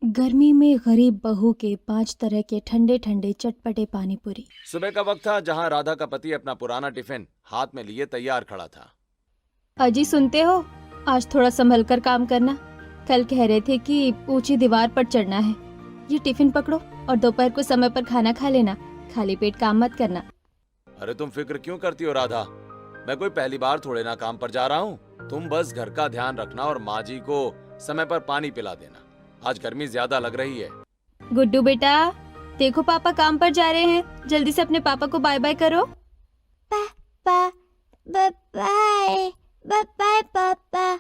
गर्मी में गरीब बहू के 5 तरह के ठंडे ठंडे चटपटे पानी पूरी। सुबह का वक्त था जहां राधा का पति अपना पुराना टिफिन हाथ में लिए तैयार खड़ा था। अजी सुनते हो, आज थोड़ा संभल कर काम करना। कल कह रहे थे कि ऊंची दीवार पर चढ़ना है। ये टिफिन पकड़ो और दोपहर को समय पर खाना खा लेना। खाली पेट काम मत करना। अरे तुम फिक्र क्यों करती हो राधा, मैं कोई पहली बार थोड़े ना काम पर जा रहा हूँ। तुम बस घर का ध्यान रखना और माँ जी को समय पर पानी पिला देना। आज गर्मी ज्यादा लग रही है। गुड्डू बेटा, देखो पापा काम पर जा रहे हैं, जल्दी से अपने पापा को बाय बाय करो। पापा, बाय बाय पापा।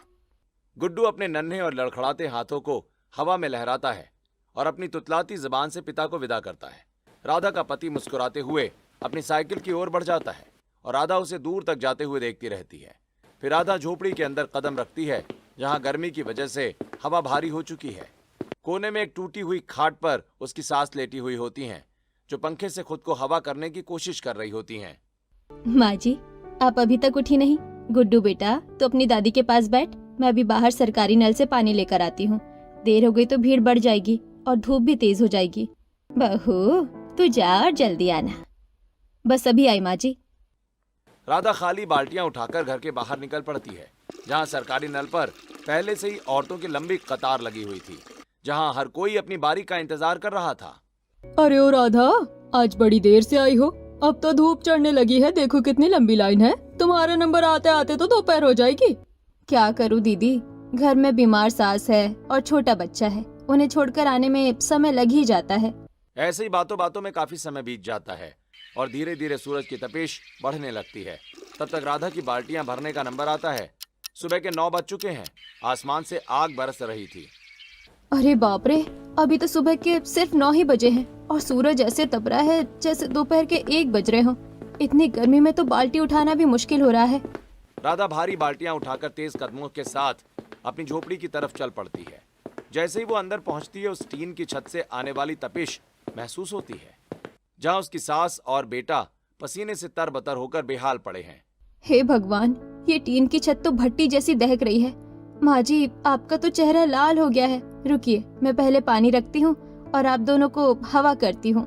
गुड्डू अपने नन्हे और लड़खड़ाते हाथों को हवा में लहराता है और अपनी तुतलाती जुबान से पिता को विदा करता है। राधा का पति मुस्कुराते हुए अपनी साइकिल की ओर बढ़ जाता है और राधा उसे दूर तक जाते हुए देखती रहती है। फिर राधा झोपड़ी के अंदर कदम रखती है जहां गर्मी की वजह से हवा भारी हो चुकी है। कोने में एक टूटी हुई खाट पर उसकी सास लेटी हुई होती हैं, जो पंखे से खुद को हवा करने की कोशिश कर रही होती हैं। माँ जी, आप अभी तक उठी नहीं? गुड्डू बेटा, तो अपनी दादी के पास बैठ, मैं अभी बाहर सरकारी नल से पानी लेकर आती हूँ। देर हो गई तो भीड़ बढ़ जाएगी और धूप भी तेज हो जाएगी। बहू, तू जा और जल्दी आना। बस अभी आई माँ जी। राधा खाली बाल्टियां उठाकर घर के बाहर निकल पड़ती है, जहां सरकारी नल पर पहले से ही औरतों की लंबी कतार लगी हुई थी, जहां हर कोई अपनी बारी का इंतजार कर रहा था। अरे ओ राधा, आज बड़ी देर से आई हो। अब तो धूप चढ़ने लगी है, देखो कितनी लंबी लाइन है। तुम्हारा नंबर आते आते तो दोपहर हो जाएगी। क्या करूँ दीदी, घर में बीमार सास है और छोटा बच्चा है, उन्हें छोड़कर आने में समय लग ही जाता है। ऐसे ही बातों बातों में काफी समय बीत जाता है और धीरे धीरे सूरज की तपिश बढ़ने लगती है। तब तक राधा की बाल्टियां भरने का नंबर आता है। सुबह के 9 बज चुके हैं। आसमान से आग बरस रही थी। अरे बाप रे, अभी तो सुबह के सिर्फ 9 ही बजे हैं और सूरज ऐसे तप रहा है जैसे दोपहर के 1 बज रहे हों। इतनी गर्मी में तो बाल्टी उठाना भी मुश्किल हो रहा है। राधा भारी बाल्टियां उठाकर तेज कदमों के साथ अपनी झोपड़ी की तरफ चल पड़ती है। जैसे ही वो अंदर पहुंचती है, उस टीन की छत से आने वाली तपिश महसूस होती है, जहां उसकी सास और बेटा पसीने से तरबतर होकर बेहाल पड़े हैं। हे भगवान, ये टीन की छत तो भट्टी जैसी दहक रही है। माँ जी, आपका तो चेहरा लाल हो गया है। रुकिए, मैं पहले पानी रखती हूँ और आप दोनों को हवा करती हूँ।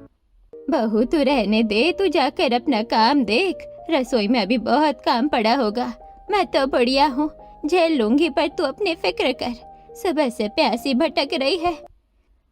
बहू, तू रहने दे, तू जाकर अपना काम देख। रसोई में अभी बहुत काम पड़ा होगा। मैं तो बढ़िया हूँ, झेल लूंगी, पर तू अपनी फिक्र कर। सुबह से प्यासी भटक रही है।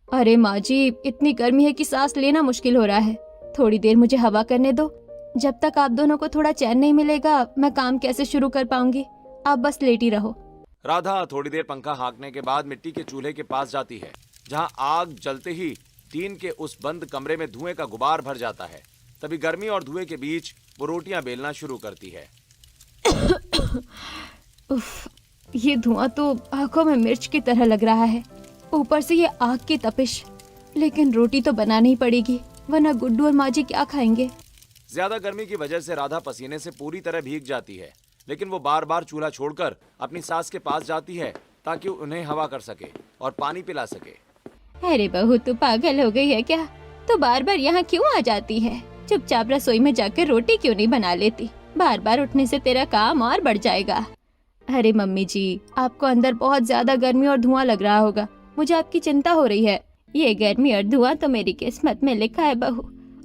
अरे माँ जी, इतनी गर्मी है कि सांस लेना मुश्किल हो रहा है। थोड़ी देर मुझे हवा करने दो। जब तक आप दोनों को थोड़ा चैन नहीं मिलेगा, मैं काम कैसे शुरू कर पाऊंगी। आप बस लेटी रहो। राधा थोड़ी देर पंखा हाँकने के बाद मिट्टी के चूल्हे के पास जाती है, जहां आग जलते ही टीन के उस बंद कमरे में धुएं का गुबार भर जाता है। तभी गर्मी और धुएं के बीच वो रोटियां बेलना शुरू करती है। उफ, ये धुआं तो आंखों में मिर्च की तरह लग रहा है, ऊपर से ये आग की तपिश। लेकिन रोटी तो बनानी ही पड़ेगी, वरना गुड्डू और माँ जी क्या खाएंगे। ज्यादा गर्मी की वजह से राधा पसीने से पूरी तरह भीग जाती है, लेकिन वो बार बार चूल्हा छोड़कर अपनी सास के पास जाती है ताकि उन्हें हवा कर सके और पानी पिला सके। अरे बहू, तू पागल हो गई है क्या? तो बार बार यहाँ क्यों आ जाती है? चुपचाप रसोई में जाकर रोटी क्यों नहीं बना लेती? बार बार उठने से तेरा काम और बढ़ जाएगा। अरे मम्मी जी, आपको अंदर बहुत ज्यादा गर्मी और धुआं लग रहा होगा, मुझे आपकी चिंता हो रही है। ये गर्मी और धुआं तो मेरी किस्मत में लिखा है बहू,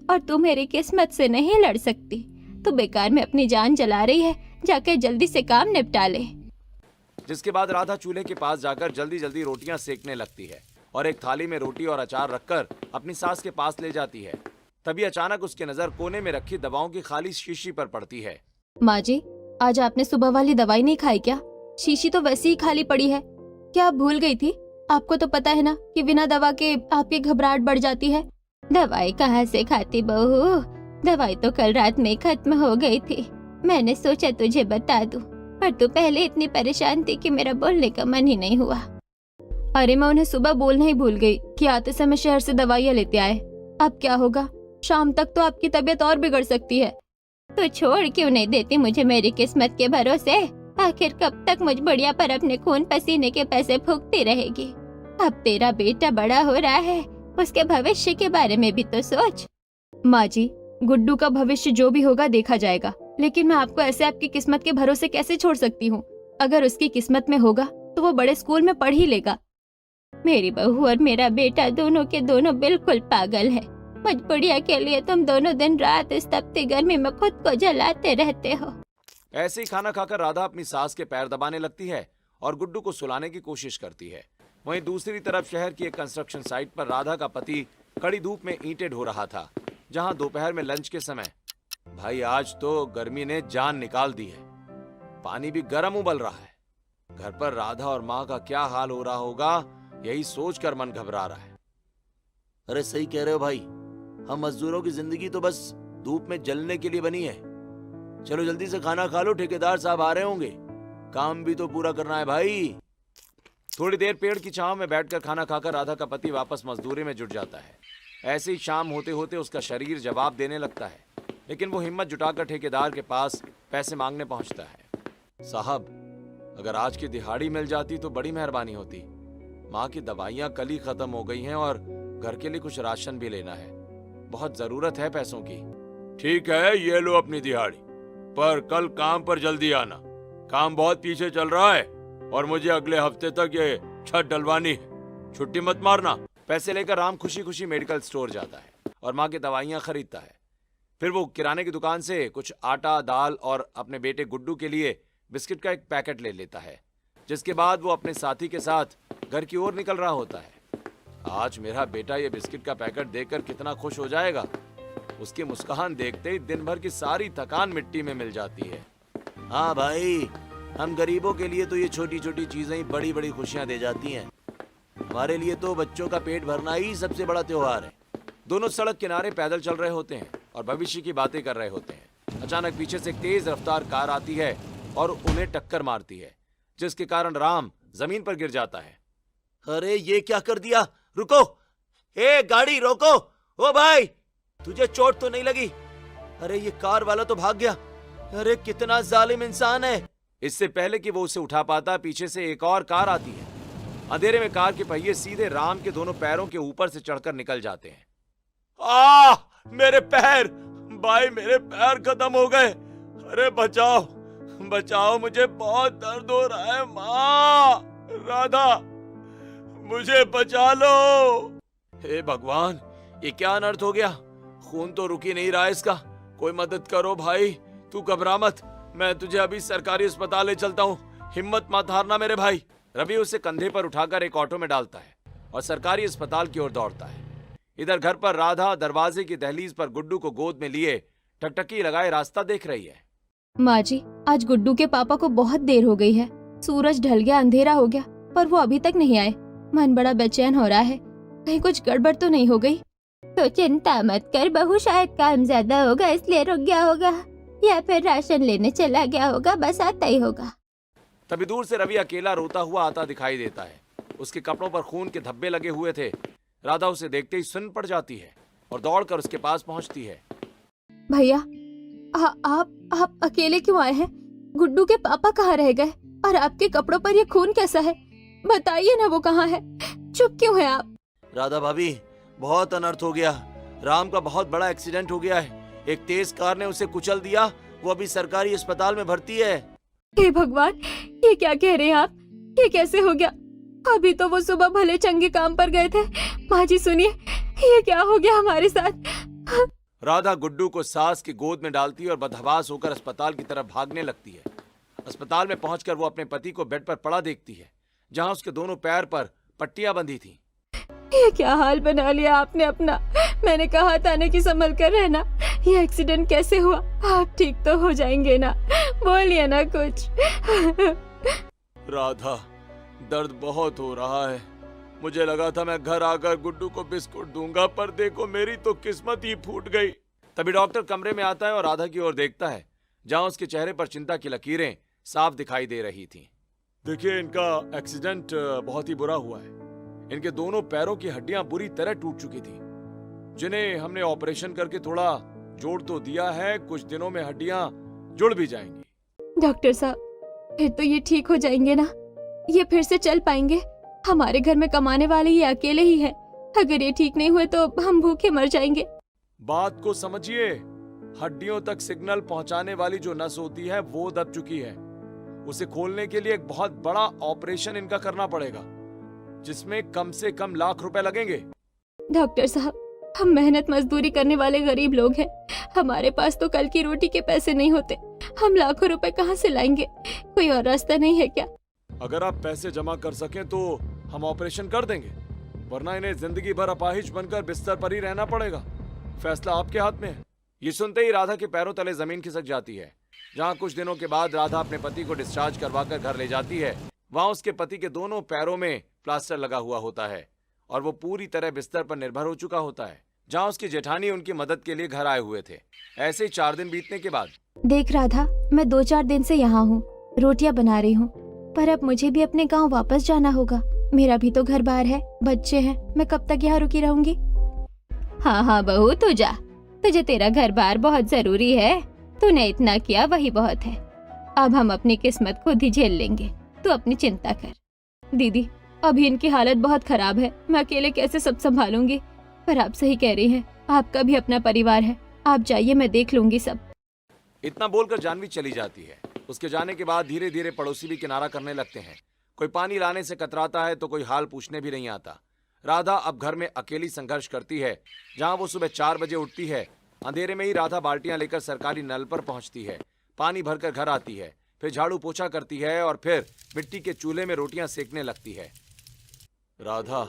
और तू मेरी किस्मत से नहीं लड़ सकती। तू बेकार में अपनी जान जला रही है, जाकर जल्दी से काम निपटा ले। जिसके बाद राधा चूल्हे के पास जाकर जल्दी जल्दी रोटियां सेकने लगती है और एक थाली में रोटी और अचार रखकर अपनी सास के पास ले जाती है। तभी अचानक उसकी नजर कोने में रखी दवाओं की खाली शीशी पर पड़ती है। माँ जी, आज आपने सुबह वाली दवाई नहीं खाई क्या? शीशी तो वैसे ही खाली पड़ी है। क्या आप भूल गई थी? आपको तो पता है ना कि बिना दवा के आपकी घबराहट बढ़ जाती है। दवाई कहाँ से खाती बहू, दवाई तो कल रात में खत्म हो गई थी। मैंने सोचा तुझे बता दूं, पर तू पहले इतनी परेशान थी कि मेरा बोलने का मन ही नहीं हुआ। अरे मैं उन्हें सुबह बोलना ही भूल गई कि आते समय शहर से दवाइयाँ लेते आए। अब क्या होगा, शाम तक तो आपकी तबीयत और बिगड़ सकती है। तो छोड़ क्यों नहीं देती मुझे मेरी किस्मत के भरोसे? आखिर कब तक मुझ बढ़िया पर अपने खून पसीने के पैसे फूकती रहेगी? अब तेरा बेटा बड़ा हो रहा है, उसके भविष्य के बारे में भी तो सोच। माँ जी, गुड्डू का भविष्य जो भी होगा देखा जाएगा, लेकिन मैं आपको ऐसे आपकी किस्मत के भरोसे कैसे छोड़ सकती हूँ? अगर उसकी किस्मत में होगा तो वो बड़े स्कूल में पढ़ ही लेगा। मेरी बहू और मेरा बेटा दोनों के दोनों बिल्कुल पागल है। मजबूरिया के लिए तुम दोनों दिन रात इस तपती गर्मी में खुद को जलाते रहते हो। ऐसे ही खाना खाकर राधा अपनी सास के पैर दबाने लगती है और गुड्डू को सुलाने की कोशिश करती है। वहीं दूसरी तरफ शहर की एक कंस्ट्रक्शन साइट पर राधा का पति कड़ी धूप में ईंटें ढो रहा था, जहां दोपहर में लंच के समय भाई आज तो गर्मी ने जान निकाल दी है। पानी भी गर्म उबल रहा है। घर पर राधा और माँ का क्या हाल हो रहा होगा, यही सोचकर मन घबरा रहा है। अरे सही कह रहे हो भाई, हम मजदूरों की जिंदगी तो बस धूप में जलने के लिए बनी है। चलो जल्दी से खाना खा लो, ठेकेदार साहब आ रहे होंगे, काम भी तो पूरा करना है भाई। थोड़ी देर पेड़ की छांव में बैठकर खाना खाकर राधा का पति वापस मजदूरी में जुट जाता है। ऐसे ही शाम होते होते उसका शरीर जवाब देने लगता है, लेकिन वो हिम्मत जुटाकर ठेकेदार के पास पैसे मांगने पहुंचता है। साहब, अगर आज की दिहाड़ी मिल जाती तो बड़ी मेहरबानी होती। माँ की दवाइयाँ कल ही खत्म हो गई हैं और घर के लिए कुछ राशन भी लेना है। बहुत जरूरत है पैसों की। ठीक है, ये लो अपनी दिहाड़ी, पर कल काम पर जल्दी आना। काम बहुत पीछे चल रहा है और मुझे अगले हफ्ते तक ये छत डलवानी है। छुट्टी मत मारना। पैसे लेकर राम खुशी खुशी मेडिकल स्टोर जाता है और माँ की दवाइयाँ खरीदता है। फिर वो किराने की दुकान से कुछ आटा, दाल और अपने बेटे गुड्डू के लिए बिस्किट का एक पैकेट ले लेता है, जिसके बाद वो अपने साथी के साथ घर की ओर निकल रहा होता है। आज मेरा बेटा ये बिस्किट का पैकेट देखकर कितना खुश हो जाएगा। उसकी मुस्कान देखते ही दिन भर की सारी थकान मिट्टी में मिल जाती है। हाँ भाई, हम गरीबों के लिए तो ये छोटी छोटी चीजें ही बड़ी बड़ी खुशियां दे जाती हैं। हमारे लिए तो बच्चों का पेट भरना ही सबसे बड़ा त्योहार है। दोनों सड़क किनारे पैदल चल रहे होते हैं और भविष्य की बातें कर रहे होते हैं। अचानक पीछे से एक तेज रफ्तार कार आती है और उन्हें टक्कर मारती है, जिसके कारण राम जमीन पर गिर जाता है। अरे ये क्या कर दिया, रुको, ए गाड़ी रोको। ओ भाई, तुझे चोट तो नहीं लगी? अरे ये कार वाला तो भाग गया। अरे कितना जालिम इंसान है। इससे पहले कि वो उसे उठा पाता, पीछे से एक और कार आती है। अंधेरे में कार के पहिए सीधे राम के दोनों पैरों के ऊपर से चढ़कर निकल जाते हैं। मेरे पैर, भाई मेरे पैर खत्म हो गए। अरे बचाओ बचाओ, मुझे बहुत दर्द हो रहा है। माँ, राधा, मुझे बचा लो। हे भगवान, ये क्या अनर्थ हो गया? खून तो रुक ही नहीं रहा इसका। कोई मदद करो भाई। तू घबरा मत, मैं तुझे अभी सरकारी अस्पताल ले चलता हूँ। हिम्मत मत हारना मेरे भाई। रवि उसे कंधे पर उठाकर एक ऑटो में डालता है और सरकारी अस्पताल की ओर दौड़ता है। इधर घर पर राधा दरवाजे की दहलीज पर गुड्डू को गोद में लिए टकटकी लगाए रास्ता देख रही है। माँ जी, आज गुड्डू के पापा को बहुत देर हो गई है। सूरज ढल गया, अंधेरा हो गया, पर वो अभी तक नहीं आए। मन बड़ा बेचैन हो रहा है, कहीं कुछ गड़बड़ तो नहीं हो गई। तो चिंता मत कर बहू, शायद काम ज्यादा होगा इसलिए रुक गया होगा, या फिर राशन लेने चला गया होगा, बस आता ही होगा। तभी दूर से रवि अकेला रोता हुआ आता दिखाई देता है। उसके कपड़ों पर खून के धब्बे लगे हुए थे। राधा उसे देखते ही सुन्न पड़ जाती है और दौड़कर उसके पास पहुंचती है। भैया, आप अकेले क्यों आए हैं? गुड्डू के पापा कहाँ रह गए और आपके कपड़ों पर ये खून कैसा है? बताइए ना, वो कहाँ है? चुप क्यों है आप? राधा भाभी, बहुत अनर्थ हो गया। राम का बहुत बड़ा एक्सीडेंट हो गया है। एक तेज कार ने उसे कुचल दिया। वो अभी सरकारी अस्पताल में भर्ती है। हे भगवान, ये क्या कह रहे हैं आप? ये कैसे हो गया? अभी तो वो सुबह भले चंगे काम पर गए थे। माँ जी सुनिए, ये क्या हो गया हमारे साथ? राधा गुड्डू को सास की गोद में डालती है और बदहवास होकर अस्पताल की तरफ भागने लगती है। अस्पताल में पहुंचकर वो अपने पति को बेड पर पड़ा देखती है, जहां उसके दोनों पैर पर पट्टियां बंधी थी। ये क्या हाल बना लिया आपने अपना? मैंने कहा था ना कि संभल कर रहना। ये एक्सीडेंट कैसे हुआ? आप ठीक तो हो जाएंगे ना? बोलिए ना कुछ। राधा, दर्द बहुत हो रहा है। मुझे लगा था मैं घर आकर गुड्डू को बिस्कुट दूंगा, पर देखो मेरी तो किस्मत ही फूट गई। तभी डॉक्टर कमरे में आता है और राधा की ओर देखता है, जहां उसके चेहरे पर चिंता की लकीरें साफ दिखाई दे रही थीं। देखिए, इनका एक्सीडेंट बहुत ही बुरा हुआ है। इनके दोनों पैरों की हड्डियां बुरी तरह टूट चुकी थी, जिन्हें हमने ऑपरेशन करके थोड़ा जोड़ तो दिया है। कुछ दिनों में हड्डियां जुड़ भी जाएंगी। डॉक्टर साहब, फिर तो ये ठीक हो जाएंगे ना? ये फिर से चल पाएंगे? हमारे घर में कमाने वाले ये अकेले ही हैं। अगर ये ठीक नहीं हुए तो हम भूखे मर जाएंगे। बात को समझिए। हड्डियों तक सिग्नल पहुंचाने वाली जो नस होती है वो दब चुकी है। उसे खोलने के लिए एक बहुत बड़ा ऑपरेशन इनका करना पड़ेगा। जिसमें कम से कम लाख रुपए लगेंगे। डॉक्टर साहब, हम मेहनत मजदूरी करने वाले गरीब लोग हैं। हमारे पास तो कल की रोटी के पैसे नहीं होते। हम लाखों रुपए कहाँ से लाएंगे? कोई और रास्ता नहीं है क्या? अगर आप पैसे जमा कर सकें तो हम ऑपरेशन कर देंगे, वरना इन्हें जिंदगी भर अपाहिज बनकर बिस्तर पर ही रहना पड़ेगा। फैसला आपके हाथ में है। ये सुनते ही राधा के पैरों तले जमीन खिसक जाती है। जहाँ कुछ दिनों के बाद राधा अपने पति को डिस्चार्ज करवाकर घर ले जाती है, वहाँ उसके पति के दोनों पैरों में प्लास्टर लगा हुआ होता है और वो पूरी तरह बिस्तर पर निर्भर हो चुका होता है। जहाँ उसकी जेठानी उनकी मदद के लिए घर आए हुए थे। ऐसे ही 4 दिन बीतने के बाद, देख राधा, मैं 2-4 दिन से यहाँ हूँ, रोटियाँ बना रही हूँ, पर अब मुझे भी अपने गांव वापस जाना होगा। मेरा भी तो घर बार है, बच्चे हैं, मैं कब तक यहाँ रुकी रहूंगी? हाँ हाँ बहू, तू जा। तुझे तेरा घर बार बहुत जरूरी है। तूने इतना किया वही बहुत है। अब हम अपनी किस्मत खुद ही झेल लेंगे। तू अपनी चिंता कर। दीदी, अभी इनकी हालत बहुत खराब है। मैं अकेले कैसे सब संभालूंगी? पर आप सही कह रही हैं, आपका भी अपना परिवार है। आप जाइए, मैं देख लूंगी सब। इतना बोलकर जानवी चली जाती है। उसके जाने के बाद धीरे धीरे पड़ोसी भी किनारा करने लगते हैं। कोई पानी लाने से कतराता है तो कोई हाल पूछने भी नहीं आता। राधा अब घर में अकेली संघर्ष करती है। जहां वो सुबह 4 बजे उठती है, अंधेरे में ही राधा बाल्टियां लेकर सरकारी नल पर पहुंचती है, पानी भरकर घर आती है, फिर झाड़ू पोछा करती है और फिर मिट्टी के चूल्हे में रोटियां सेकने लगती है। राधा,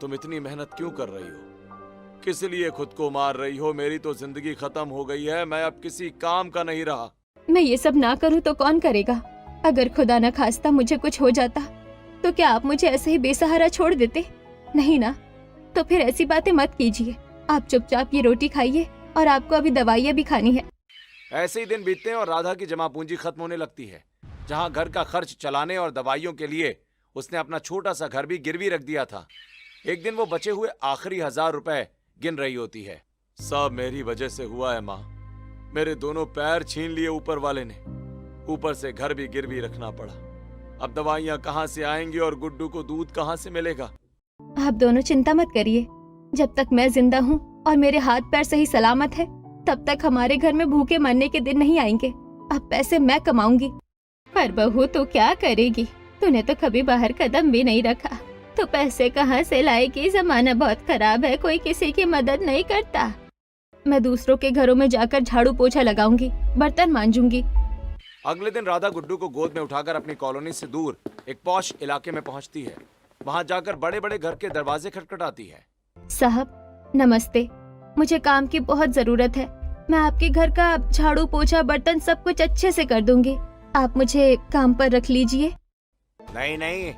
तुम इतनी मेहनत क्यों कर रही हो? किस लिए खुद को मार रही हो? मेरी तो जिंदगी खत्म हो गई है। मैं अब किसी काम का नहीं रहा। मैं ये सब ना करूँ तो कौन करेगा? अगर खुदा न खास्ता मुझे कुछ हो जाता तो क्या आप मुझे ऐसे ही बेसहारा छोड़ देते? नहीं ना? तो फिर ऐसी बातें मत कीजिए। आप चुपचाप ये रोटी खाइए और आपको अभी दवाइयाँ भी खानी है। ऐसे ही दिन बीतते हैं और राधा की जमा पूंजी खत्म होने लगती है। जहां घर का खर्च चलाने और दवाइयों के लिए उसने अपना छोटा सा घर भी गिरवी रख दिया था। एक दिन वो बचे हुए आखिरी 1000 रुपए गिन रही होती है। सब मेरी वजह से हुआ है माँ। मेरे दोनों पैर छीन लिए ऊपर वाले ने, ऊपर से घर भी गिरवी रखना पड़ा। अब दवाइयाँ कहाँ से आएंगी और गुड्डू को दूध कहाँ से मिलेगा? आप दोनों चिंता मत करिए। जब तक मैं जिंदा हूँ और मेरे हाथ पैर सही सलामत है, तब तक हमारे घर में भूखे मरने के दिन नहीं आएंगे। अब पैसे मैं कमाऊंगी। पर बहू, तो क्या करेगी? तूने तो कभी बाहर कदम भी नहीं रखा, तो पैसे कहाँ से लाएगी? जमाना बहुत खराब है, कोई किसी की मदद नहीं करता। मैं दूसरों के घरों में जाकर झाड़ू पोछा लगाऊंगी, बर्तन मांजूंगी। अगले दिन राधा गुड्डू को गोद में उठाकर अपनी कॉलोनी से दूर एक पॉश इलाके में पहुंचती है। वहां जाकर बड़े बड़े घर के दरवाजे खटखटाती है। साहब नमस्ते, मुझे काम की बहुत जरूरत है। मैं आपके घर का झाड़ू पोछा बर्तन सब कुछ अच्छे से कर दूंगी। आप मुझे काम पर रख लीजिए। नहीं नहीं,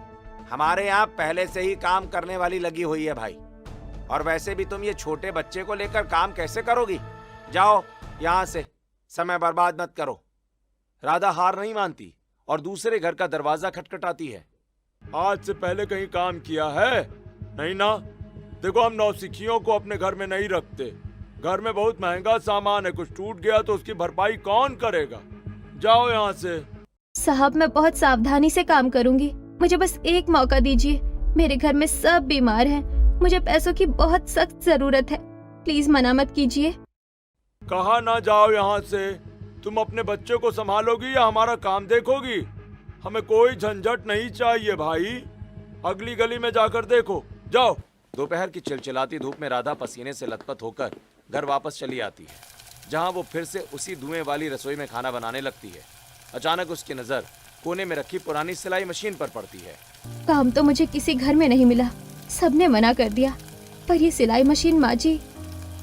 हमारे यहाँ पहले से ही काम करने वाली लगी हुई है भाई। और वैसे भी तुम ये छोटे बच्चे को लेकर काम कैसे करोगी? जाओ यहाँ से, समय बर्बाद मत करो। राधा हार नहीं मानती और दूसरे घर का दरवाजा खटखटाती है। आज से पहले कहीं काम किया है? नहीं ना? देखो, हम नौसिखियों को अपने घर में नहीं रखते। घर में बहुत महंगा सामान है, कुछ टूट गया तो उसकी भरपाई कौन करेगा? जाओ यहाँ से। साहब, मैं बहुत सावधानी से काम करूंगी। मुझे बस एक मौका दीजिए। मेरे घर में सब बीमार हैं। मुझे पैसों की बहुत सख्त जरूरत है। प्लीज मना मत कीजिए। कहा ना जाओ यहाँ से। तुम अपने बच्चे को संभालोगी या हमारा काम देखोगी? हमें कोई झंझट नहीं चाहिए भाई। अगली गली में जाकर देखो, जाओ। दोपहर की चिलचिलाती धूप में राधा पसीने से लथपथ होकर घर वापस चली आती है, जहाँ वो फिर से उसी धुएं वाली रसोई में खाना बनाने लगती है। अचानक उसकी नजर कोने में रखी पुरानी सिलाई मशीन पर पड़ती है। काम तो मुझे किसी घर में नहीं मिला, सबने मना कर दिया। पर ये सिलाई मशीन माँ जी,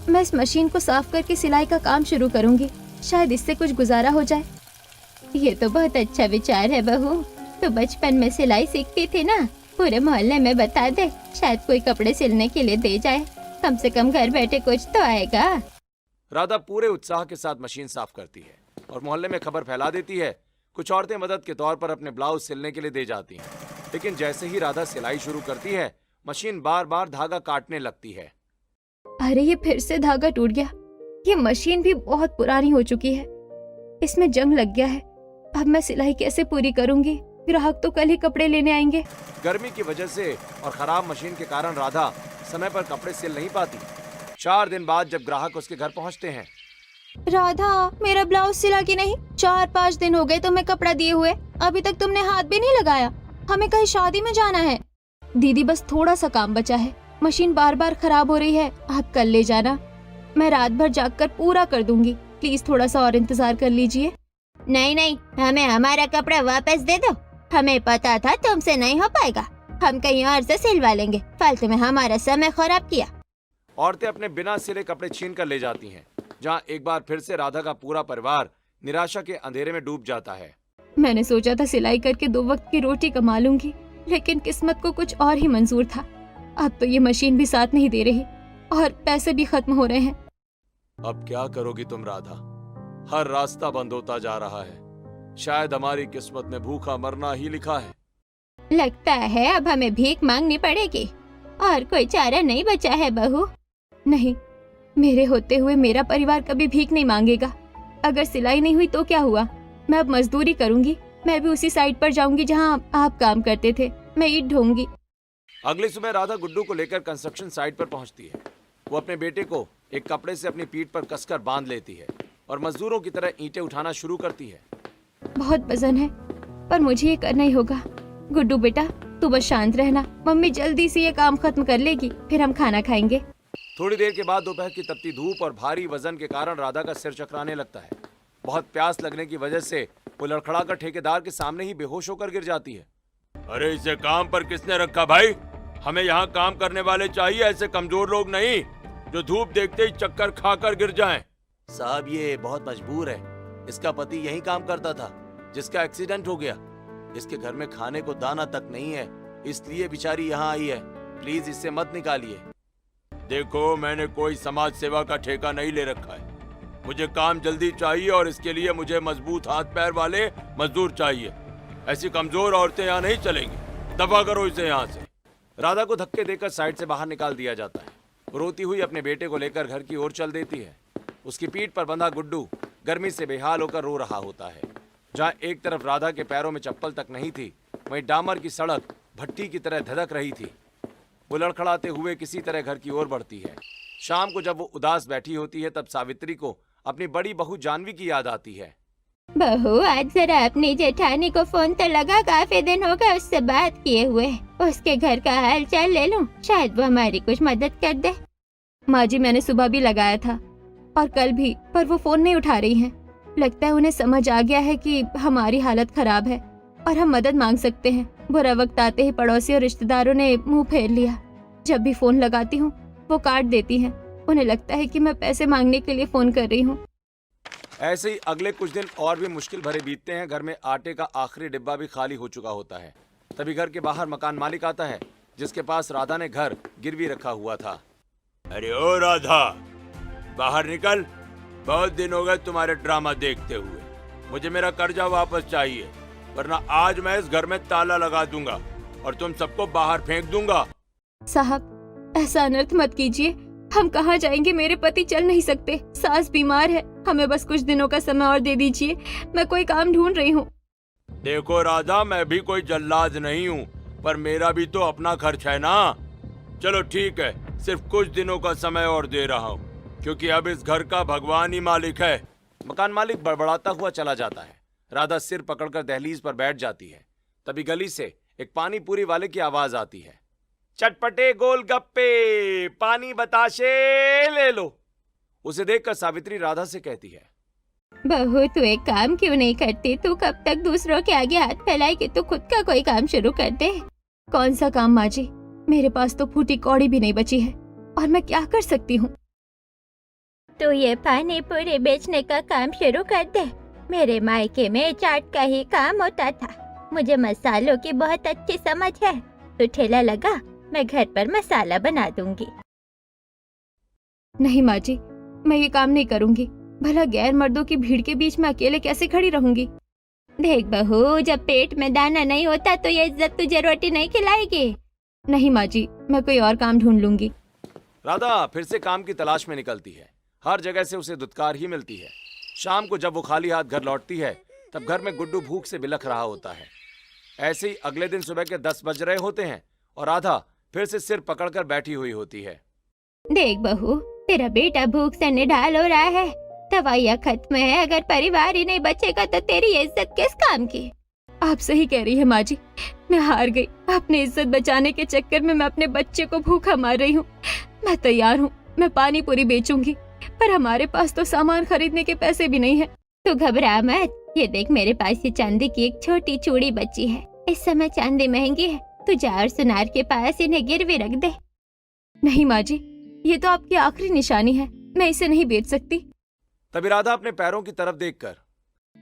मैं इस मशीन को साफ करके सिलाई का काम शुरू करूंगी। शायद इससे कुछ गुजारा हो जाए। ये तो बहुत अच्छा विचार है बहू। तो बचपन में सिलाई सीखती थी ना, पूरे मोहल्ले में बता दे, शायद कोई कपड़े सिलने के लिए दे जाए। कम से कम घर बैठे कुछ तो आएगा। राधा पूरे उत्साह के साथ मशीन साफ करती है और मोहल्ले में खबर फैला देती है। कुछ औरतें मदद के तौर पर अपने ब्लाउज सिलने के लिए दे जाती हैं, लेकिन जैसे ही राधा सिलाई शुरू करती है, मशीन बार बार धागा काटने लगती है। अरे, ये फिर से धागा टूट गया। ये मशीन भी बहुत पुरानी हो चुकी है, इसमें जंग लग गया है। अब मैं सिलाई कैसे पूरी करूंगी? ग्राहक तो कल ही कपड़े लेने आएंगे। गर्मी की वजह से और खराब मशीन के कारण राधा समय पर कपड़े सिल नहीं पाती। 4 दिन बाद जब ग्राहक उसके घर पहुंचते हैं। राधा, मेरा ब्लाउज सिला कि नहीं? 4-5 दिन हो गए तुम्हें कपड़ा दिए हुए, अभी तक तुमने हाथ भी नहीं लगाया। हमें कहीं शादी में जाना है। दीदी बस थोड़ा सा काम बचा है, मशीन बार बार खराब हो रही है, आप कल ले जाना, मैं रात भर जागकर पूरा कर दूंगी, प्लीज थोड़ा सा और इंतजार कर लीजिए। नहीं नहीं, हमें हमारा कपड़ा वापस दे दो, हमें पता था तुमसे नहीं हो पाएगा, हम कहीं और से सिलवा लेंगे, फालतू में हमारा समय खराब किया। औरतें अपने बिना सिले कपड़े छीन कर ले जाती हैं, जहाँ एक बार फिर से राधा का पूरा परिवार निराशा के अंधेरे में डूब जाता है। मैंने सोचा था सिलाई करके 2 वक्त की रोटी कमा लूंगी, लेकिन किस्मत को कुछ और ही मंजूर था। अब तो ये मशीन भी साथ नहीं दे रही और पैसे भी खत्म हो रहे हैं। अब क्या करोगी तुम राधा? हर रास्ता बंद होता जा रहा है, शायद हमारी किस्मत में भूखा मरना ही लिखा है। लगता है अब हमें भीख मांगनी पड़ेगी, और कोई चारा नहीं बचा है बहू। नहीं, मेरे होते हुए मेरा परिवार कभी भीख नहीं मांगेगा। अगर सिलाई नहीं हुई तो क्या हुआ, मैं अब मजदूरी करूंगी, मैं भी उसी साइट पर जाऊंगी जहां आप काम करते थे, मैं ईंट ढोऊंगी। अगली सुबह राधा गुड्डू को लेकर कंस्ट्रक्शन साइट पर पहुंचती है। वो अपने बेटे को एक कपड़े से अपनी पीठ पर कसकर बांध लेती है और मजदूरों की तरह ईंटें उठाना शुरू करती है। बहुत वजन है, पर मुझे ये करना ही होगा। गुड्डू बेटा, तू बस शांत रहना, मम्मी जल्दी से ये काम खत्म कर लेगी, फिर हम खाना खाएंगे। थोड़ी देर के बाद दोपहर की तपती धूप और भारी वजन के कारण राधा का सिर चकराने लगता है। बहुत प्यास लगने की वजह से वो लड़खड़ाकर ठेकेदार के सामने ही बेहोश होकर गिर जाती है। अरे इसे काम पर किसने रखा भाई? हमें यहाँ काम करने वाले चाहिए, ऐसे कमजोर लोग नहीं जो धूप देखते ही चक्कर खाकर गिर जाएं। साहब ये बहुत मजबूर है, इसका पति यही काम करता था जिसका एक्सीडेंट हो गया। इसके घर में खाने को दाना तक नहीं है, इसलिए बेचारी यहाँ आई है, प्लीज इससे मत निकालिए। देखो मैंने कोई समाज सेवा का ठेका नहीं ले रखा है, मुझे काम जल्दी चाहिए और इसके लिए मुझे मजबूत हाथ पैर वाले मजदूर चाहिए। ऐसी कमजोर औरतें यहाँ नहीं चलेंगी, दफा करो इसे यहाँ से। राधा को धक्के देकर साइड से बाहर निकाल दिया जाता है। वो रोती हुई अपने बेटे को लेकर घर की ओर चल देती है। उसकी पीठ पर बंधा गुड्डू गर्मी से बेहाल होकर रो रहा होता है। जहाँ एक तरफ राधा के पैरों में चप्पल तक नहीं थी, वहीं डामर की सड़क भट्टी की तरह धधक रही थी। वो लड़खड़ाते हुए किसी तरह घर की ओर बढ़ती है। शाम को जब वो उदास बैठी होती है, तब सावित्री को अपनी बड़ी बहू जानवी की याद आती है। बहू, आज जरा अपनी जेठानी को फोन तो लगा, काफी दिन हो गए उससे बात किए हुए, उसके घर का हाल चाल ले लूं, शायद वो हमारी कुछ मदद कर दे। माँ जी, मैंने सुबह भी लगाया था और कल भी, पर वो फोन नहीं उठा रही हैं। लगता है उन्हें समझ आ गया है कि हमारी हालत खराब है और हम मदद मांग सकते हैं। बुरा वक्त आते ही पड़ोसी और रिश्तेदारों ने मुंह फेर लिया। जब भी फोन लगाती हूँ वो काट देती हैं। उन्हें लगता है कि मैं पैसे मांगने के लिए फोन कर रही हूँ। ऐसे ही अगले कुछ दिन और भी मुश्किल भरे बीतते हैं। घर में आटे का आखिरी डिब्बा भी खाली हो चुका होता है। तभी घर के बाहर मकान मालिक आता है, जिसके पास राधा ने घर गिरवी रखा हुआ था। अरे ओ राधा, बाहर निकल, बहुत दिन हो गए तुम्हारे ड्रामा देखते हुए। मुझे मेरा कर्जा वापस चाहिए, वरना आज मैं इस घर में ताला लगा दूंगा और तुम सबको बाहर फेंक दूंगा। साहब, ऐसा अनर्थ मत कीजिए, हम कहाँ जाएंगे? मेरे पति चल नहीं सकते, सास बीमार है, हमें बस कुछ दिनों का समय और दे दीजिए, मैं कोई काम ढूंढ रही हूँ। देखो राधा, मैं भी कोई जल्लाद नहीं हूँ, पर मेरा भी तो अपना खर्च है ना। चलो ठीक है, सिर्फ कुछ दिनों का समय और दे रहा हूँ, क्योंकि अब इस घर का भगवान ही मालिक है। मकान मालिक बड़बड़ाता हुआ चला जाता है। राधा सिर पकड़कर दहलीज पर बैठ जाती है। तभी गली से एक पानी पूरी वाले की आवाज आती है। चटपटे गोलगप्पे, पानी बताशे ले लो। उसे देखकर सावित्री राधा से कहती है, बहू तू एक काम क्यों नहीं करती? तू कब तक दूसरों के आगे हाथ फैलाएगी? तू खुद का कोई काम शुरू कर दे। कौन सा काम माँ जी? मेरे पास तो फूटी कौड़ी भी नहीं बची है और मैं क्या कर सकती हूँ? तो ये पानी पूरी बेचने का काम शुरू कर दे। मेरे मायके में चाट का ही काम होता था, मुझे मसालों की बहुत अच्छी समझ है। तो ठेला लगा, मैं घर पर मसाला बना दूंगी। नहीं माँ जी, मैं ये काम नहीं करूँगी। भला गैर मर्दों की भीड़ के बीच में अकेले कैसे खड़ी रहूंगी? देख बहू, जब पेट में दाना नहीं होता तो ये इज्जत तुझे रोटी नहीं खिलाएगी। नहीं माँ जी, मैं कोई और काम ढूंढ लूंगी। राधा फिर से काम की तलाश में निकलती है। हर जगह से उसे दुत्कार ही मिलती है। शाम को जब वो खाली हाथ घर लौटती है, तब घर में गुड्डू भूख से बिलख रहा होता है। ऐसे ही अगले दिन सुबह के 10 बज रहे होते हैं और राधा फिर से सिर पकड़कर बैठी हुई होती है। देख बहू, तेरा बेटा भूख से निढाल हो रहा है, दवाइयाँ खत्म है, अगर परिवार ही नहीं बचेगा तो तेरी इज्जत किस काम की? आप सही कह रही है माँ जी, मैं हार गई। अपनी इज्जत बचाने के चक्कर में मैं अपने बच्चे को भूखा मार रही हूँ। मैं तैयार हूँ, मैं पानी पूरी बेचूंगी, पर हमारे पास तो सामान खरीदने के पैसे भी नहीं है। तू घबरा मत, ये देख मेरे पास ये चांदी की एक छोटी चूड़ी बची है। इस समय चांदी महंगी है, तू जा और सुनार के पास इन्हें गिरवी रख दे। नहीं माँ जी, ये तो आपकी आखिरी निशानी है, मैं इसे नहीं बेच सकती। तभी राधा अपने पैरों की तरफ देखकर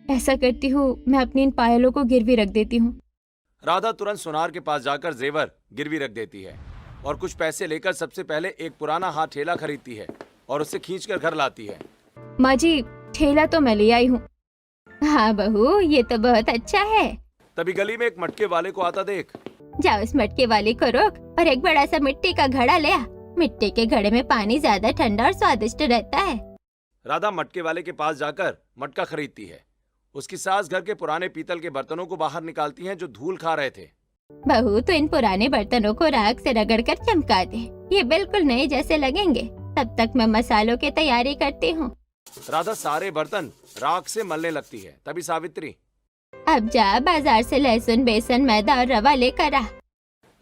ऐसा करती हूँ, मैं अपनी इन पायलों को गिरवी रख देती हूँ। राधा तुरंत सुनार के पास जाकर जेवर गिरवी रख देती है और कुछ पैसे लेकर सबसे पहले एक पुराना हाथ ठेला खरीदती है और उसे खींचकर घर लाती है। माँ जी, ठेला तो मैं ले आई हूँ। हाँ बहू, ये तो बहुत अच्छा है। तभी गली में एक मटके वाले को आता देख जा उस मटके वाले को रोक और एक बड़ा सा मिट्टी का घड़ा ले आ। मिट्टी के घड़े में पानी ज्यादा ठंडा और स्वादिष्ट रहता है। राधा मटके वाले के पास जाकर मटका खरीदती है। उसकी सास घर के पुराने पीतल के बर्तनों को बाहर निकालती हैं जो धूल खा रहे थे। बहू, तो इन पुराने बर्तनों को राख से रगड़कर चमका दे, ये बिल्कुल नए जैसे लगेंगे। तब तक मैं मसालों की तैयारी करती हूँ। राधा सारे बर्तन राख से मलने लगती है। तभी सावित्री अब जा बाजार से लहसुन, बेसन, मैदा और रवा लेकर आ।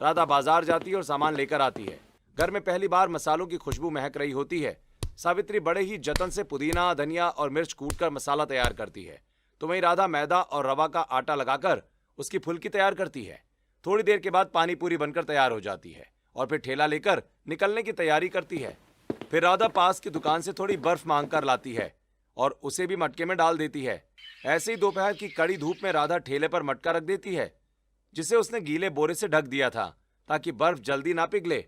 राधा बाजार जाती है और सामान लेकर आती है। घर में पहली बार मसालों की खुशबू महक रही होती है। सावित्री बड़े ही जतन से पुदीना, धनिया और मिर्च कूटकर मसाला तैयार करती है। तो वहीं राधा मैदा और रवा का आटा लगाकर उसकी फुल्की तैयार करती है। थोड़ी देर के बाद पानी पूरी बनकर तैयार हो जाती है और फिर ठेला लेकर निकलने की तैयारी करती है। फिर राधा पास की दुकान से थोड़ी बर्फ मांग कर लाती है और उसे भी मटके में डाल देती है। ऐसे ही दोपहर की कड़ी धूप में राधा ठेले पर मटका रख देती है जिसे उसने गीले बोरे से ढक दिया था ताकि बर्फ जल्दी ना पिघले।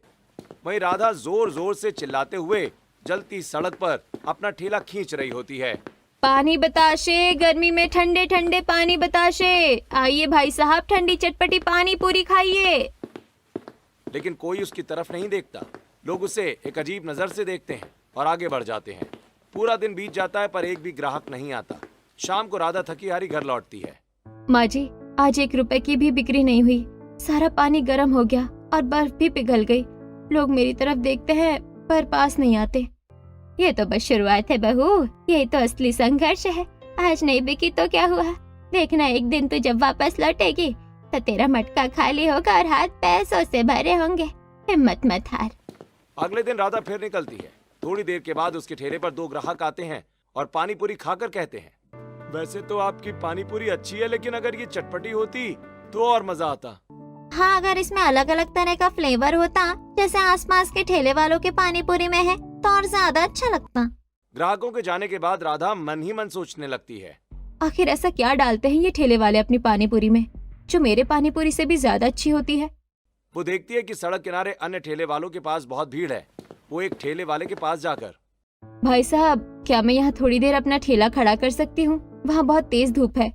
वहीं राधा जोर जोर से चिल्लाते हुए जलती सड़क पर अपना ठेला खींच रही होती है। पानी बताशे, गर्मी में ठंडे ठंडे पानी बताशे। आइए भाई साहब, ठंडी चटपटी पानी पूरी खाइए। लेकिन कोई उसकी तरफ नहीं देखता। लोग उसे एक अजीब नजर से देखते हैं और आगे बढ़ जाते हैं। पूरा दिन बीत जाता है पर एक भी ग्राहक नहीं आता। शाम को राधा थकी हारी घर लौटती है। माँ जी, आज 1 रुपए की भी बिक्री नहीं हुई। सारा पानी गर्म हो गया और बर्फ भी पिघल गई। लोग मेरी तरफ देखते हैं पर पास नहीं आते। ये तो बस शुरुआत है बहू, ये तो असली संघर्ष है। आज नहीं बिकी तो क्या हुआ, देखना एक दिन तू जब वापस लौटेगी तो तेरा मटका खाली होगा और हाथ पैसों से भरे होंगे। हिम्मत मत हार। अगले दिन राधा फिर निकलती है। थोड़ी देर के बाद उसके ठेले पर 2 ग्राहक आते हैं और पानी पूरी खाकर कहते हैं, वैसे तो आपकी पानी पूरी अच्छी है, लेकिन अगर ये चटपटी होती तो और मजा आता। हाँ, अगर इसमें अलग अलग तरह का फ्लेवर होता जैसे आसपास के ठेले वालों के पानी पूरी में है तो और ज्यादा अच्छा लगता। ग्राहकों के जाने के बाद राधा मन ही मन सोचने लगती है, आखिर ऐसा क्या डालते हैं ये ठेले वाले अपनी पानी पूरी में जो मेरे पानी पूरी से भी ज्यादा अच्छी होती है। वो देखती है कि सड़क किनारे अन्य ठेले वालों के पास बहुत भीड़ है। वो एक ठेले वाले के पास जाकर, भाई साहब, क्या मैं यहाँ थोड़ी देर अपना ठेला खड़ा कर सकती हूँ? वहाँ बहुत तेज धूप है।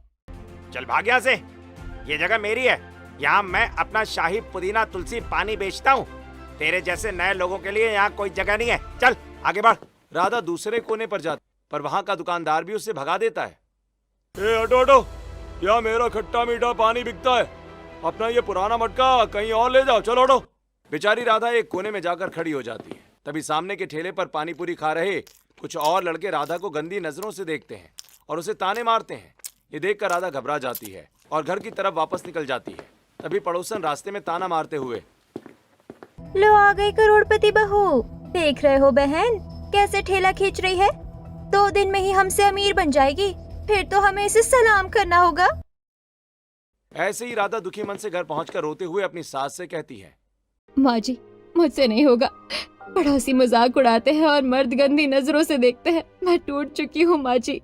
चल भाग यहाँ से, ये जगह मेरी है। यहाँ मैं अपना शाही पुदीना तुलसी पानी बेचता हूँ। तेरे जैसे नए लोगों के लिए यहाँ कोई जगह नहीं है। चल आगे बढ़। राधा दूसरे कोने पर जाती पर वहाँ का दुकानदार भी उसे भगा देता है। ए हटो हटो, यहाँ मेरा खट्टा मीठा पानी बिकता है। अपना ये पुराना मटका कहीं और ले जाओ, चलो हटो। बेचारी राधा एक कोने में जाकर खड़ी हो जाती है। तभी सामने के ठेले पर पानी पूरी खा रहे कुछ और लड़के राधा को गंदी नजरों से देखते हैं और उसे ताने मारते हैं। ये देखकर राधा घबरा जाती है और घर की तरफ वापस निकल जाती है। तभी पड़ोसन रास्ते में ताना मारते हुए, लो आ गई करोड़पति बहू। देख रहे हो बहन कैसे ठेला खींच रही है? 2 दिन में ही हमसे अमीर बन जाएगी, फिर तो हमें इसे सलाम करना होगा। ऐसे ही राधा दुखी मन से घर पहुंचकर रोते हुए अपनी सास से कहती है, माँ जी, मुझसे नहीं होगा। पड़ोसी मजाक उड़ाते हैं और मर्द गंदी नजरों से देखते हैं। मैं टूट चुकी हूँ माँ जी।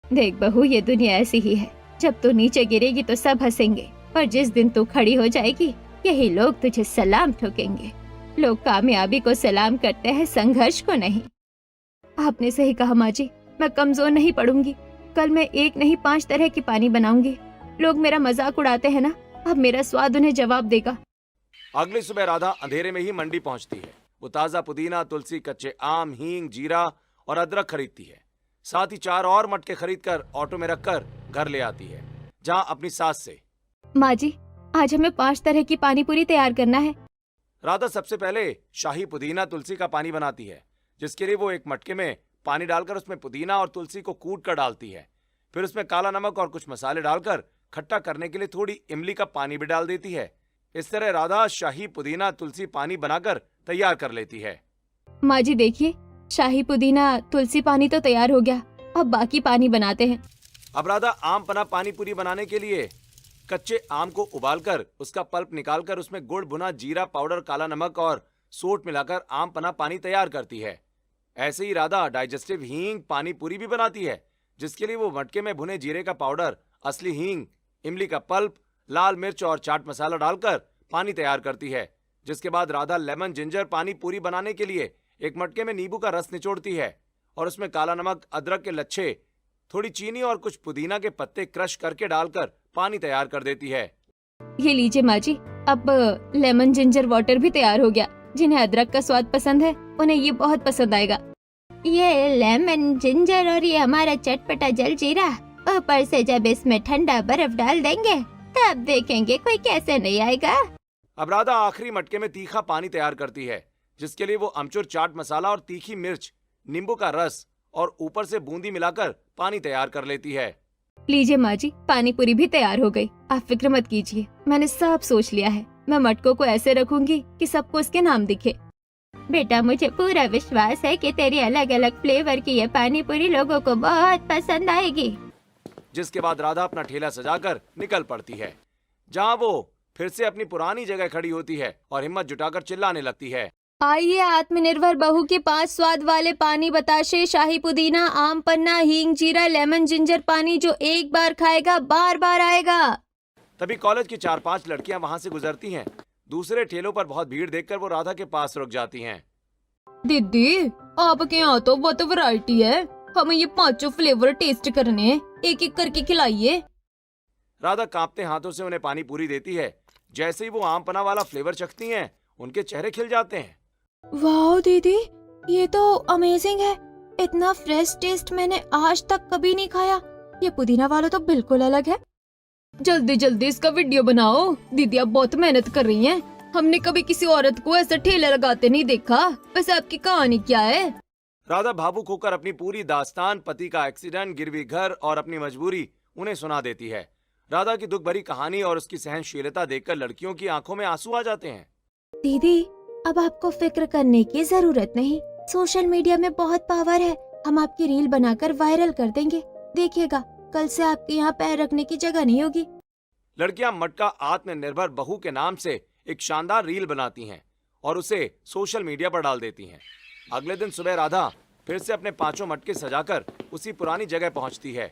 देख बहू, ये दुनिया ऐसी ही है। जब तू नीचे गिरेगी तो सब हंसेंगे और जिस दिन तू खड़ी हो जाएगी यही लोग तुझे सलाम ठोकेंगे। लोग कामयाबी को सलाम करते हैं, संघर्ष को नहीं। आपने सही कहा माँ जी, मैं कमजोर नहीं पड़ूंगी। कल मैं 1 नहीं 5 तरह की पानी बनाऊंगी। लोग मेरा मजाक उड़ाते हैं ना, अब मेरा स्वाद उन्हें जवाब देगा। अगली सुबह राधा अंधेरे में ही मंडी पहुंचती है। वो ताजा पुदीना, तुलसी, कच्चे आम, हींग, जीरा और अदरक खरीदती है। साथ ही 4 और मटके खरीदकर ऑटो में रखकर घर ले आती है, जहां अपनी सास से, माँ जी, आज हमें 5 तरह की पानी पूरी तैयार करना है। राधा सबसे पहले शाही पुदीना तुलसी का पानी बनाती है, जिसके लिए वो एक मटके में पानी डालकर उसमें पुदीना और तुलसी को कूट कर डालती है। फिर उसमें काला नमक और कुछ मसाले डालकर खट्टा करने के लिए थोड़ी इमली का पानी भी डाल देती है। इस तरह राधा शाही पुदीना तुलसी पानी बनाकर तैयार कर लेती है। माँ जी देखिए, शाही पुदीना तुलसी पानी तो तैयार हो गया, अब बाकी पानी बनाते हैं। अब राधा आम पना पानी पूरी बनाने के लिए कच्चे आम को उबालकर उसका पल्प निकालकर उसमें गुड़, भुना जीरा पाउडर, काला नमक और सोट मिलाकर आम पना पानी तैयार करती है। ऐसे ही राधा डाइजेस्टिव हींग पानी पूरी भी बनाती है, जिसके लिए वो मटके में भुने जीरे का पाउडर, असली हींग, इमली का पल्प, लाल मिर्च और चाट मसाला डालकर पानी तैयार करती है। जिसके बाद राधा लेमन जिंजर पानी पूरी बनाने के लिए एक मटके में नींबू का रस निचोड़ती है और उसमें काला नमक, अदरक के लच्छे, थोड़ी चीनी और कुछ पुदीना के पत्ते क्रश करके डालकर पानी तैयार कर देती है। ये लीजिए माँ जी, अब लेमन जिंजर वाटर भी तैयार हो गया। जिन्हें अदरक का स्वाद पसंद है उन्हें ये बहुत पसंद आएगा। ये लेमन जिंजर और ये हमारा चटपटा जलजीरा, ऊपर से जब इसमें ठंडा बर्फ डाल देंगे तब देखेंगे कोई कैसे नहीं आएगा। अब राधा आखिरी मटके में तीखा पानी तैयार करती है, जिसके लिए वो अमचूर, चाट मसाला और तीखी मिर्च, नींबू का रस और ऊपर से बूंदी मिलाकर पानी तैयार कर लेती है। लीजिए माँ जी, पानी पूरी भी तैयार हो गई। आप फिक्र मत कीजिए, मैंने सब सोच लिया है। मैं मटकों को ऐसे रखूंगी कि सबको इसके नाम दिखे। बेटा, मुझे पूरा विश्वास है कि तेरी अलग अलग फ्लेवर की ये पानी पूरी लोगों को बहुत पसंद आएगी। जिसके बाद राधा अपना ठेला सजाकर निकल पड़ती है, जहाँ वो फिर से अपनी पुरानी जगह खड़ी होती है और हिम्मत जुटाकर चिल्लाने लगती है, आइए, आत्मनिर्भर बहू के 5 स्वाद वाले पानी बताशे, शाही पुदीना, आम पन्ना, हींग, जीरा, लेमन जिंजर पानी, जो एक बार खाएगा बार बार आएगा। तभी कॉलेज की 4-5 लड़कियां वहां से गुजरती हैं। दूसरे ठेलों पर बहुत भीड़ देखकर वो राधा के पास रुक जाती हैं। दीदी, आपके यहाँ तो बहुत वैरायटी है, हमें ये 5 फ्लेवर टेस्ट करने हैं, एक एक करके खिलाइए। राधा कांपते हाथों से उन्हें पानी पूरी देती है। जैसे ही वो आम पना वाला फ्लेवर चखती हैं, उनके चेहरे खिल जाते हैं। वाह दीदी, ये तो अमेजिंग है। इतना फ्रेश टेस्ट मैंने आज तक कभी नहीं खाया। ये पुदीना वाला तो बिल्कुल अलग है। जल्दी जल्दी इसका वीडियो बनाओ। दीदी आप बहुत मेहनत कर रही हैं। हमने कभी किसी औरत को ऐसा ठेला लगाते नहीं देखा। वैसे आपकी कहानी क्या है? राधा भावुक होकर अपनी पूरी दास्तान, पति का एक्सीडेंट, गिरवी घर और अपनी मजबूरी उन्हें सुना देती है। राधा की दुख भरी कहानी और उसकी सहनशीलता देखकर लड़कियों की आंखों में आंसू आ जाते हैं। दीदी, अब आपको फिक्र करने की जरूरत नहीं। सोशल मीडिया में बहुत पावर है। हम आपकी रील बनाकर वायरल कर देंगे। देखिएगा, कल से आपके यहाँ पैर रखने की जगह नहीं होगी। लड़कियां मटका आत्मनिर्भर बहू के नाम से एक शानदार रील बनाती हैं और उसे सोशल मीडिया पर डाल देती हैं। अगले दिन सुबह राधा फिर से अपने 5 मटके सजाकर उसी पुरानी जगह पहुंचती है।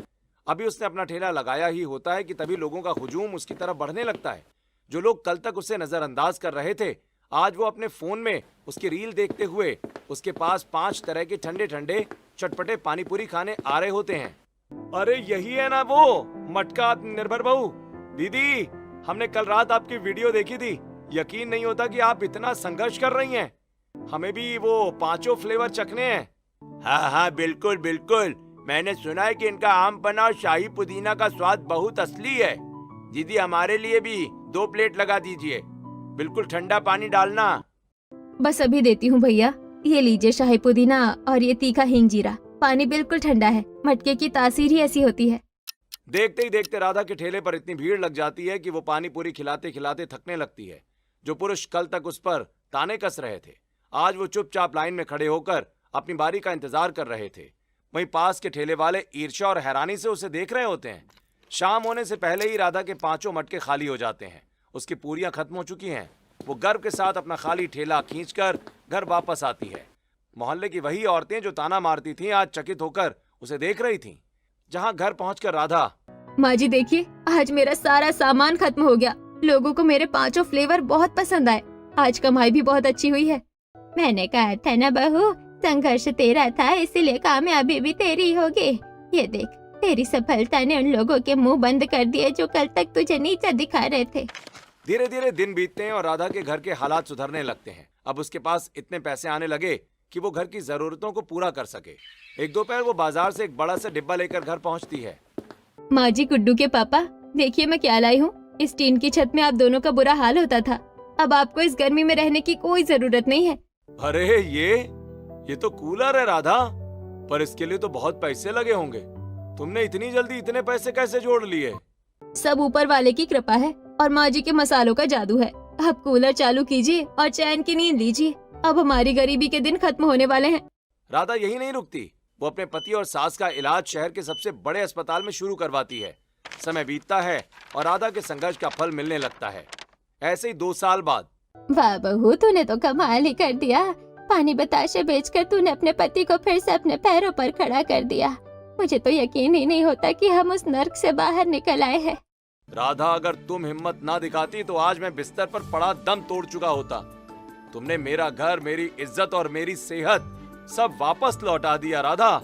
अभी उसने अपना ठेला लगाया ही होता है कि तभी लोगों का हुजूम उसकी तरफ बढ़ने लगता है। जो लोग कल तक उसे नजरअंदाज कर रहे थे, आज वो अपने फोन में उसकी रील देखते हुए उसके पास 5 तरह के ठंडे ठंडे चटपटे पानी पूरी खाने आ रहे होते हैं। अरे यही है ना वो मटका आत्मनिर्भर बहू। दीदी, हमने कल रात आपकी वीडियो देखी थी। यकीन नहीं होता कि आप इतना संघर्ष कर रही हैं। हमें भी वो 5 फ्लेवर चखने हैं। हाँ हाँ, बिल्कुल बिल्कुल। मैंने सुना है कि इनका आम पन्ना और शाही पुदीना का स्वाद बहुत असली है। दीदी, हमारे लिए भी 2 प्लेट लगा दीजिए। बिल्कुल ठंडा पानी डालना। बस अभी देती हूँ भैया। ये लीजिए शाही पुदीना और ये तीखा हींग जीरा। पानी बिल्कुल ठंडा है। मटके की तासीर ही ऐसी होती है। देखते ही देखते राधा के ठेले पर इतनी भीड़ लग जाती है कि वो पानी पूरी खिलाते खिलाते थकने लगती है। जो पुरुष कल तक उस पर ताने कस रहे थे, आज वो चुपचाप लाइन में खड़े होकर अपनी बारी का इंतजार कर रहे थे। वहीं पास के ठेले वाले ईर्ष्या और हैरानी से उसे देख रहे होते हैं। शाम होने से पहले ही राधा के 5 मटके खाली हो जाते हैं। उसकी पूरियां खत्म हो चुकी हैं। वो गर्व के साथ अपना खाली ठेला खींचकर घर वापस आती है। मोहल्ले की वही औरतें जो ताना मारती थीं, आज चकित होकर उसे देख रही थीं। जहां घर पहुंचकर राधा, माँ जी देखिए, आज मेरा सारा सामान खत्म हो गया। लोगों को मेरे 5 फ्लेवर बहुत पसंद आए। आज कमाई भी बहुत अच्छी हुई है। मैंने कहा था ना बहू, संघर्ष तेरा था, इसीलिए कामयाबी भी तेरी होगी। ये देख, तेरी सफलता ने उन लोगों के मुंह बंद कर दिए जो कल तक तुझे नीचा दिखा रहे थे। धीरे धीरे दिन बीतते हैं और राधा के घर के हालात सुधरने लगते हैं। अब उसके पास इतने पैसे आने लगे कि वो घर की जरूरतों को पूरा कर सके। एक दोपहर वो बाजार से एक बड़ा सा डिब्बा लेकर घर पहुंचती है। माँ जी, गुड्डू के पापा, देखिए मैं क्या लाई हूँ। इस टीन की छत में आप दोनों का बुरा हाल होता था। अब आपको इस गर्मी में रहने की कोई जरूरत नहीं है। अरे ये तो कूलर है राधा, पर इसके लिए तो बहुत पैसे लगे होंगे। तुमने इतनी जल्दी इतने पैसे कैसे जोड़ लिए? सब ऊपर वाले की कृपा है और माँ जी के मसालों का जादू है। अब कूलर चालू कीजिए और चैन की नींद लीजिए। अब हमारी गरीबी के दिन खत्म होने वाले हैं। राधा यही नहीं रुकती, वो अपने पति और सास का इलाज शहर के सबसे बड़े अस्पताल में शुरू करवाती है। समय बीतता है और राधा के संघर्ष का फल मिलने लगता है। ऐसे ही 2 साल बाद वाह बहू, तूने तो कमाल ही कर दिया। पानी बताशे बेचकर तूने अपने पति को फिर से अपने पैरों पर खड़ा कर दिया। मुझे तो यकीन ही नहीं होता कि हम उस नर्क से बाहर निकल आए हैं। राधा, अगर तुम हिम्मत ना दिखाती तो आज मैं बिस्तर पर पड़ा दम तोड़ चुका होता। तुमने मेरा घर, मेरी इज्जत और मेरी सेहत सब वापस लौटा दिया राधा।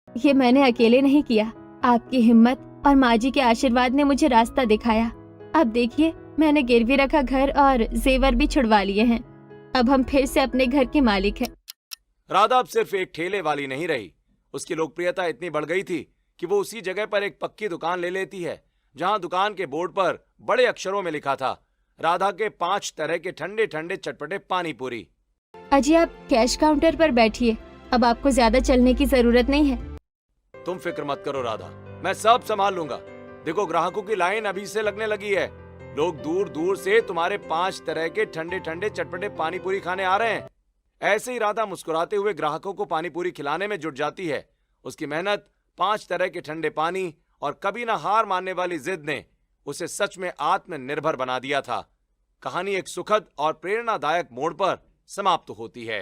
ये मैंने अकेले नहीं किया, आपकी हिम्मत और माँ जी के आशीर्वाद ने मुझे रास्ता दिखाया। अब देखिए, मैंने गिरवी रखा घर और जेवर भी छुड़वा लिए हैं। अब हम फिर से अपने घर के मालिक हैं। राधा अब सिर्फ एक ठेले वाली नहीं रही। उसकी लोकप्रियता इतनी बढ़ गई थी कि वो उसी जगह पर एक पक्की दुकान ले लेती है, जहां दुकान के बोर्ड पर बड़े अक्षरों में लिखा था, राधा के 5 तरह के ठंडे ठंडे चटपटे पानी पूरी। अजी, आप कैश काउंटर पर बैठिए, अब आपको ज्यादा चलने की जरूरत नहीं है। तुम फिक्र मत करो राधा, मैं सब संभाल लूंगा। देखो, ग्राहकों की लाइन अभी से लगने लगी है। लोग दूर दूर से तुम्हारे 5 तरह के ठंडे ठंडे चटपटे पानी पूरी खाने आ रहे हैं। ऐसे ही राधा मुस्कुराते हुए ग्राहकों को पानी पूरी खिलाने में जुट जाती है। उसकी मेहनत, 5 तरह के ठंडे पानी और कभी ना हार मानने वाली जिद ने उसे सच में आत्मनिर्भर बना दिया था। कहानी एक सुखद और प्रेरणादायक मोड़ पर समाप्त होती है।